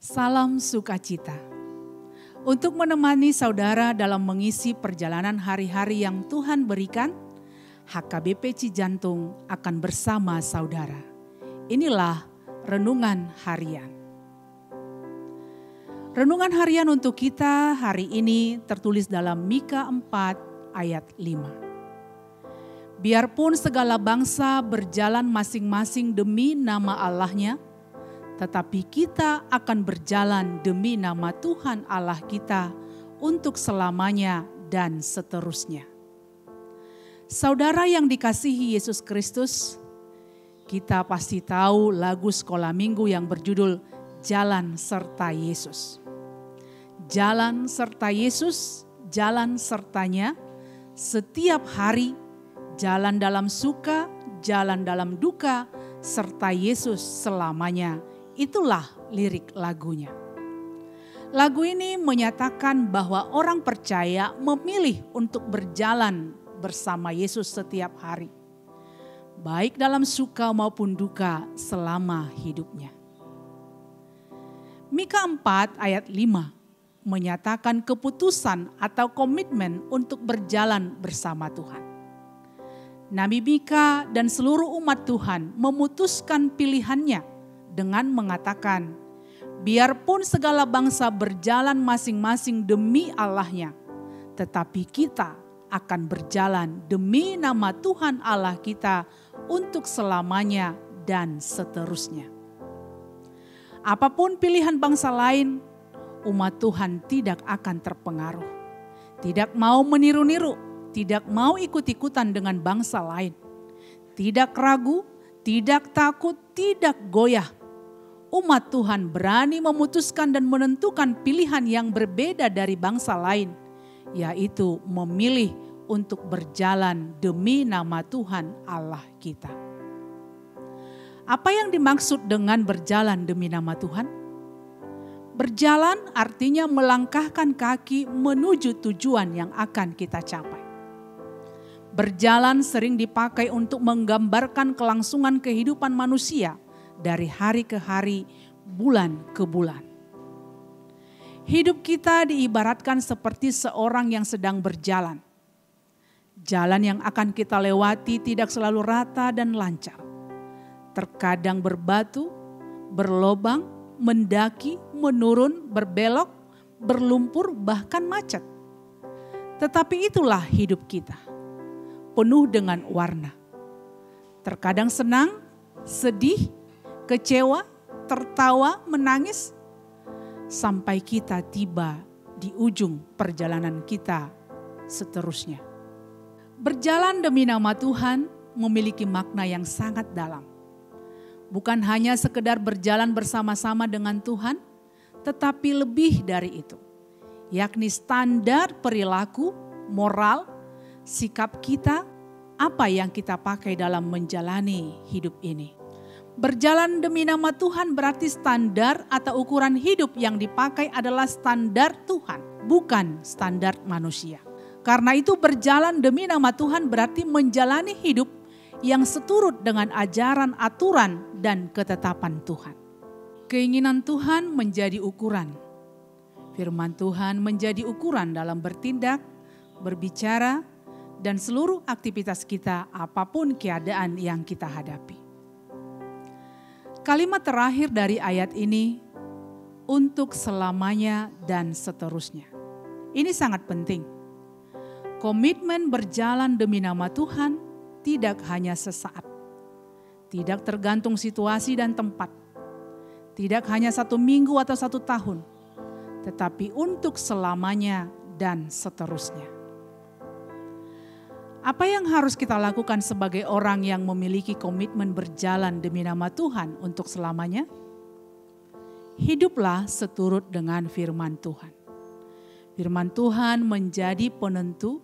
Salam sukacita. Untuk menemani saudara dalam mengisi perjalanan hari-hari yang Tuhan berikan, HKBP Cijantung akan bersama saudara. Inilah Renungan Harian. Renungan harian untuk kita hari ini tertulis dalam Mika 4 ayat 5. Biarpun segala bangsa berjalan masing-masing demi nama Allahnya, tetapi kita akan berjalan demi nama Tuhan Allah kita untuk selamanya dan seterusnya. Saudara yang dikasihi Yesus Kristus, kita pasti tahu lagu sekolah minggu yang berjudul Jalan Serta Yesus. Jalan serta Yesus, jalan sertanya, setiap hari, jalan dalam suka, jalan dalam duka, serta Yesus selamanya. Itulah lirik lagunya. Lagu ini menyatakan bahwa orang percaya memilih untuk berjalan bersama Yesus setiap hari, baik dalam suka maupun duka selama hidupnya. Mika 4 ayat 5 menyatakan keputusan atau komitmen untuk berjalan bersama Tuhan. Nabi Mika dan seluruh umat Tuhan memutuskan pilihannya dengan mengatakan, biarpun segala bangsa berjalan masing-masing demi Allahnya, tetapi kita akan berjalan demi nama Tuhan Allah kita untuk selamanya dan seterusnya. Apapun pilihan bangsa lain, umat Tuhan tidak akan terpengaruh. Tidak mau meniru-niru, tidak mau ikut-ikutan dengan bangsa lain. Tidak ragu, tidak takut, tidak goyah. Umat Tuhan berani memutuskan dan menentukan pilihan yang berbeda dari bangsa lain, yaitu memilih untuk berjalan demi nama Tuhan Allah kita. Apa yang dimaksud dengan berjalan demi nama Tuhan? Berjalan artinya melangkahkan kaki menuju tujuan yang akan kita capai. Berjalan sering dipakai untuk menggambarkan kelangsungan kehidupan manusia dari hari ke hari, bulan ke bulan. Hidup kita diibaratkan seperti seorang yang sedang berjalan. Jalan yang akan kita lewati tidak selalu rata dan lancar. Terkadang berbatu, berlobang, mendaki, menurun, berbelok, berlumpur, bahkan macet. Tetapi itulah hidup kita, penuh dengan warna. Terkadang senang, sedih, kecewa, tertawa, menangis, sampai kita tiba di ujung perjalanan kita seterusnya. Berjalan demi nama Tuhan memiliki makna yang sangat dalam. Bukan hanya sekedar berjalan bersama-sama dengan Tuhan, tetapi lebih dari itu, yakni standar perilaku, moral, sikap kita, apa yang kita pakai dalam menjalani hidup ini. Berjalan demi nama Tuhan berarti standar atau ukuran hidup yang dipakai adalah standar Tuhan, bukan standar manusia. Karena itu berjalan demi nama Tuhan berarti menjalani hidup yang seturut dengan ajaran, aturan, dan ketetapan Tuhan. Keinginan Tuhan menjadi ukuran. Firman Tuhan menjadi ukuran dalam bertindak, berbicara, dan seluruh aktivitas kita apapun keadaan yang kita hadapi. Kalimat terakhir dari ayat ini, untuk selamanya dan seterusnya. Ini sangat penting. Komitmen berjalan demi nama Tuhan tidak hanya sesaat. Tidak tergantung situasi dan tempat. Tidak hanya 1 minggu atau 1 tahun. Tetapi untuk selamanya dan seterusnya. Apa yang harus kita lakukan sebagai orang yang memiliki komitmen berjalan demi nama Tuhan untuk selamanya? Hiduplah seturut dengan firman Tuhan. Firman Tuhan menjadi penentu,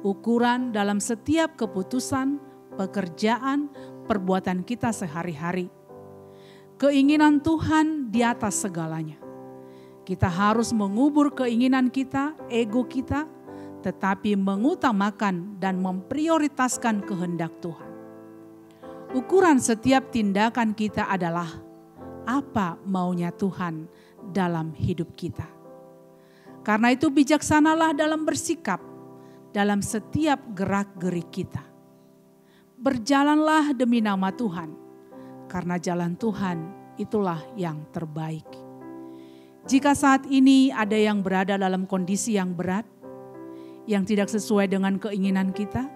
ukuran dalam setiap keputusan, pekerjaan, perbuatan kita sehari-hari. Keinginan Tuhan di atas segalanya. Kita harus mengubur keinginan kita, ego kita, tetapi mengutamakan dan memprioritaskan kehendak Tuhan. Ukuran setiap tindakan kita adalah apa maunya Tuhan dalam hidup kita. Karena itu bijaksanalah dalam bersikap, dalam setiap gerak-gerik kita. Berjalanlah demi nama Tuhan, karena jalan Tuhan itulah yang terbaik. Jika saat ini ada yang berada dalam kondisi yang berat, yang tidak sesuai dengan keinginan kita,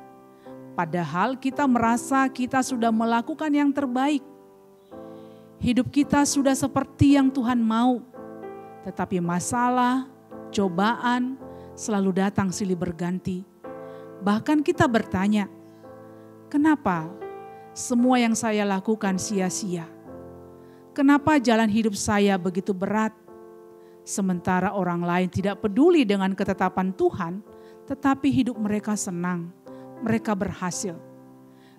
padahal kita merasa kita sudah melakukan yang terbaik. Hidup kita sudah seperti yang Tuhan mau, tetapi masalah, cobaan selalu datang silih berganti. Bahkan kita bertanya, kenapa semua yang saya lakukan sia-sia? Kenapa jalan hidup saya begitu berat? Sementara orang lain tidak peduli dengan ketetapan Tuhan, tetapi hidup mereka senang, mereka berhasil.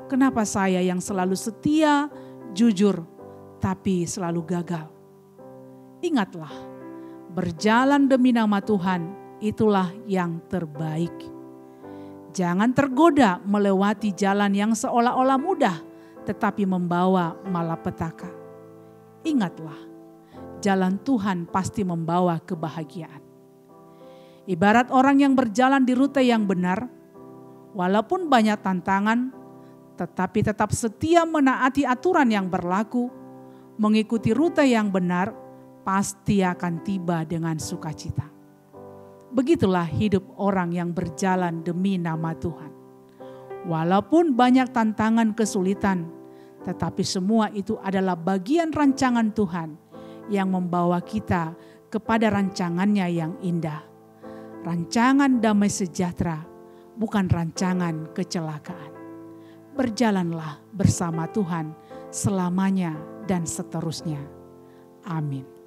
Kenapa saya yang selalu setia, jujur, tapi selalu gagal? Ingatlah, berjalan demi nama Tuhan itulah yang terbaik. Jangan tergoda melewati jalan yang seolah-olah mudah, tetapi membawa malapetaka. Ingatlah, jalan Tuhan pasti membawa kebahagiaan. Ibarat orang yang berjalan di rute yang benar, walaupun banyak tantangan, tetapi tetap setia menaati aturan yang berlaku, mengikuti rute yang benar, pasti akan tiba dengan sukacita. Begitulah hidup orang yang berjalan demi nama Tuhan. Walaupun banyak tantangan kesulitan, tetapi semua itu adalah bagian rancangan Tuhan yang membawa kita kepada rancangannya yang indah. Rancangan damai sejahtera, bukan rancangan kecelakaan. Berjalanlah bersama Tuhan selamanya dan seterusnya. Amin.